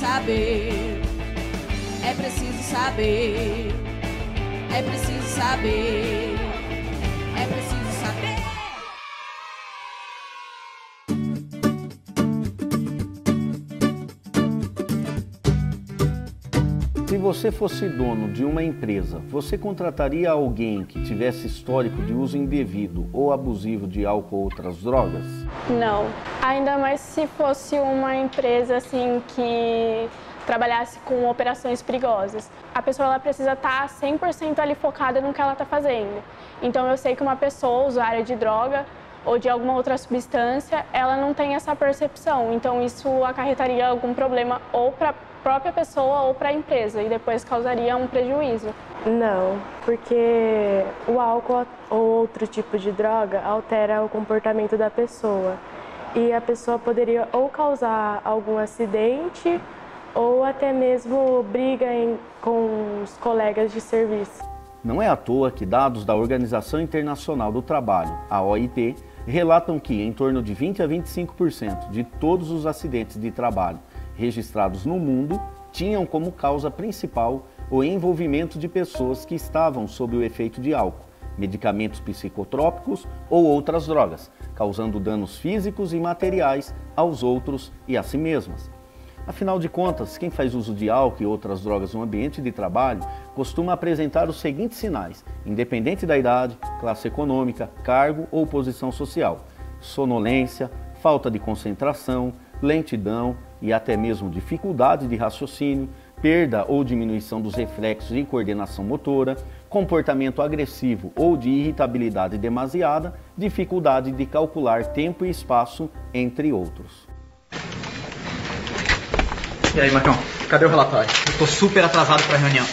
saber, é preciso saber, é preciso saber, é preciso saber. Se você fosse dono de uma empresa, você contrataria alguém que tivesse histórico de uso indevido ou abusivo de álcool ou outras drogas? Não. Ainda mais se fosse uma empresa assim que trabalhasse com operações perigosas. A pessoa ela precisa estar 100% ali focada no que ela está fazendo. Então eu sei que uma pessoa usuária de droga ou de alguma outra substância, ela não tem essa percepção. Então isso acarretaria algum problema ou para a própria pessoa ou para a empresa e depois causaria um prejuízo. Não, porque o álcool ou outro tipo de droga altera o comportamento da pessoa. E a pessoa poderia ou causar algum acidente ou até mesmo briga com os colegas de serviço. Não é à toa que dados da Organização Internacional do Trabalho, a OIT, relatam que em torno de 20 a 25% de todos os acidentes de trabalho registrados no mundo tinham como causa principal o envolvimento de pessoas que estavam sob o efeito de álcool, medicamentos psicotrópicos ou outras drogas, causando danos físicos e materiais aos outros e a si mesmas. Afinal de contas, quem faz uso de álcool e outras drogas no ambiente de trabalho costuma apresentar os seguintes sinais, independente da idade, classe econômica, cargo ou posição social: sonolência, falta de concentração, lentidão e até mesmo dificuldade de raciocínio, perda ou diminuição dos reflexos e coordenação motora, comportamento agressivo ou de irritabilidade demasiada, dificuldade de calcular tempo e espaço, entre outros. E aí, Marcão, cadê o relatório? Eu tô super atrasado pra reunião.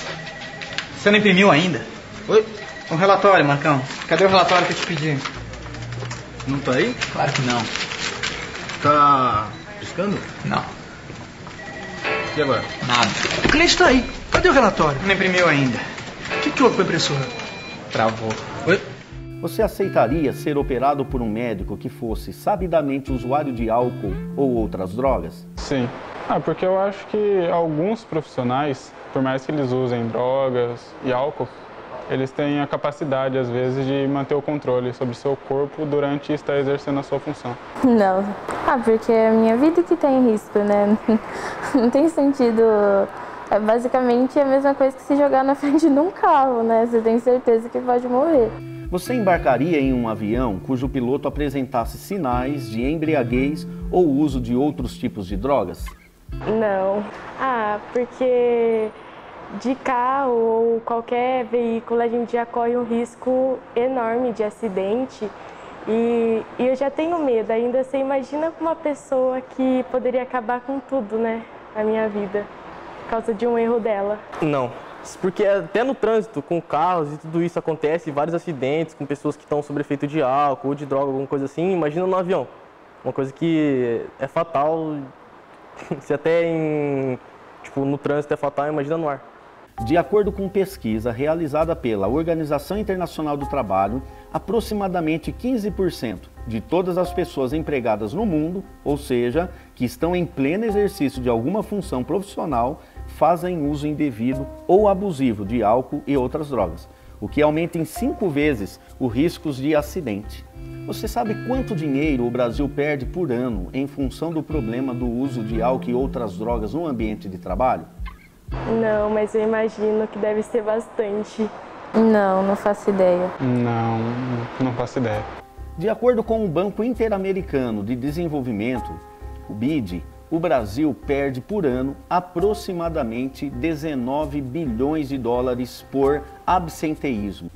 Você não imprimiu ainda? Oi? Um relatório, Marcão. Cadê o relatório que eu te pedi? Não tá aí? Claro que não. Tá piscando? Não. E agora? Nada. O cliente tá aí. Cadê o relatório? Não imprimiu ainda. O que houve com a impressora? Travou. Oi? Você aceitaria ser operado por um médico que fosse sabidamente usuário de álcool ou outras drogas? Sim. Porque eu acho que alguns profissionais, por mais que eles usem drogas e álcool, eles têm a capacidade, às vezes, de manter o controle sobre o seu corpo durante estar exercendo a sua função. Não. Porque é a minha vida que tem risco, né? Não tem sentido. É basicamente a mesma coisa que se jogar na frente de um carro, né? Você tem certeza que pode morrer. Você embarcaria em um avião cujo piloto apresentasse sinais de embriaguez ou uso de outros tipos de drogas? Não. Porque de carro ou qualquer veículo a gente já corre um risco enorme de acidente e eu já tenho medo. Ainda você imagina com uma pessoa que poderia acabar com tudo, né, na minha vida, por causa de um erro dela. Não. Porque até no trânsito, com carros e tudo isso acontece, vários acidentes com pessoas que estão sob efeito de álcool ou de droga, alguma coisa assim. Imagina no avião. Uma coisa que é fatal. Se até no trânsito é fatal, imagina no ar. De acordo com pesquisa realizada pela Organização Internacional do Trabalho, aproximadamente 15% de todas as pessoas empregadas no mundo, ou seja, que estão em pleno exercício de alguma função profissional, fazem uso indevido ou abusivo de álcool e outras drogas, o que aumenta em 5 vezes os riscos de acidente. Você sabe quanto dinheiro o Brasil perde por ano em função do problema do uso de álcool e outras drogas no ambiente de trabalho? Não, mas eu imagino que deve ser bastante. Não faço ideia. Não faço ideia. De acordo com o Banco Interamericano de Desenvolvimento, o BID, o Brasil perde por ano aproximadamente 19 bilhões de dólares por absenteísmo.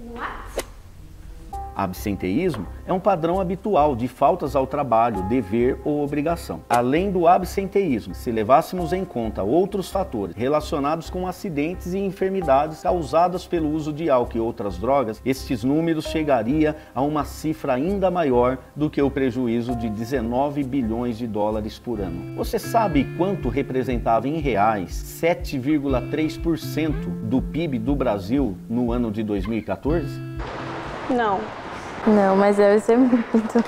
Absenteísmo é um padrão habitual de faltas ao trabalho, dever ou obrigação. Além do absenteísmo, se levássemos em conta outros fatores relacionados com acidentes e enfermidades causadas pelo uso de álcool e outras drogas, estes números chegariam a uma cifra ainda maior do que o prejuízo de 19 bilhões de dólares por ano. Você sabe quanto representava em reais 7,3% do PIB do Brasil no ano de 2014? Não. Não, mas deve ser muito.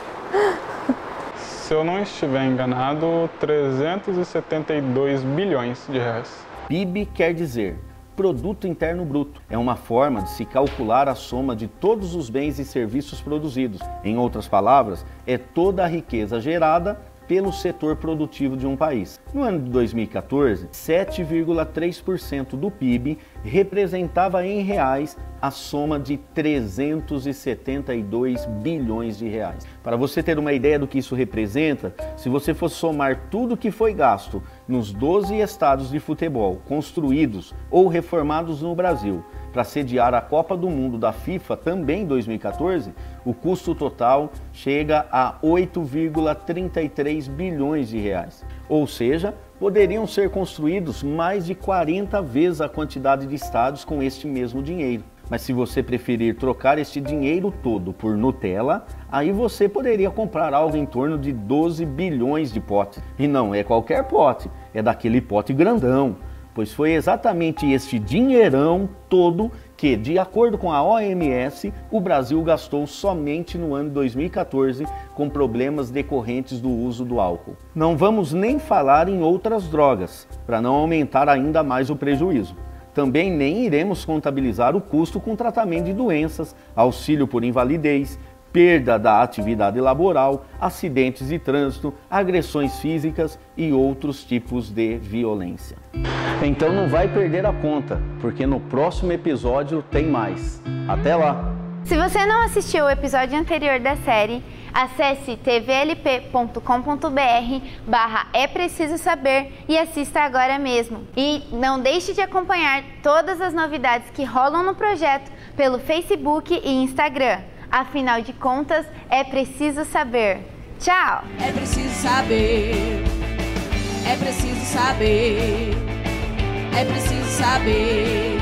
se eu não estiver enganado, 372 bilhões de reais. PIB quer dizer Produto Interno Bruto. É uma forma de se calcular a soma de todos os bens e serviços produzidos. Em outras palavras, é toda a riqueza gerada pelo setor produtivo de um país. No ano de 2014, 7,3% do PIB representava em reais a soma de 372 bilhões de reais. Para você ter uma ideia do que isso representa, se você for somar tudo que foi gasto nos 12 estádios de futebol construídos ou reformados no Brasil para sediar a Copa do Mundo da FIFA também em 2014, o custo total chega a 8,33 bilhões de reais. Ou seja, poderiam ser construídos mais de 40 vezes a quantidade de estádios com este mesmo dinheiro. Mas se você preferir trocar este dinheiro todo por Nutella, aí você poderia comprar algo em torno de 12 bilhões de potes. E não é qualquer pote, é daquele pote grandão. Pois foi exatamente este dinheirão todo que, de acordo com a OMS, o Brasil gastou somente no ano de 2014 com problemas decorrentes do uso do álcool. Não vamos nem falar em outras drogas, para não aumentar ainda mais o prejuízo. Também nem iremos contabilizar o custo com tratamento de doenças, auxílio por invalidez, perda da atividade laboral, acidentes de trânsito, agressões físicas e outros tipos de violência. Então não vai perder a conta, porque no próximo episódio tem mais. Até lá! Se você não assistiu o episódio anterior da série, acesse tvlp.com.br/É Preciso Saber e assista agora mesmo. E não deixe de acompanhar todas as novidades que rolam no projeto pelo Facebook e Instagram. Afinal de contas, é preciso saber. Tchau! É preciso saber. É preciso saber. É preciso saber.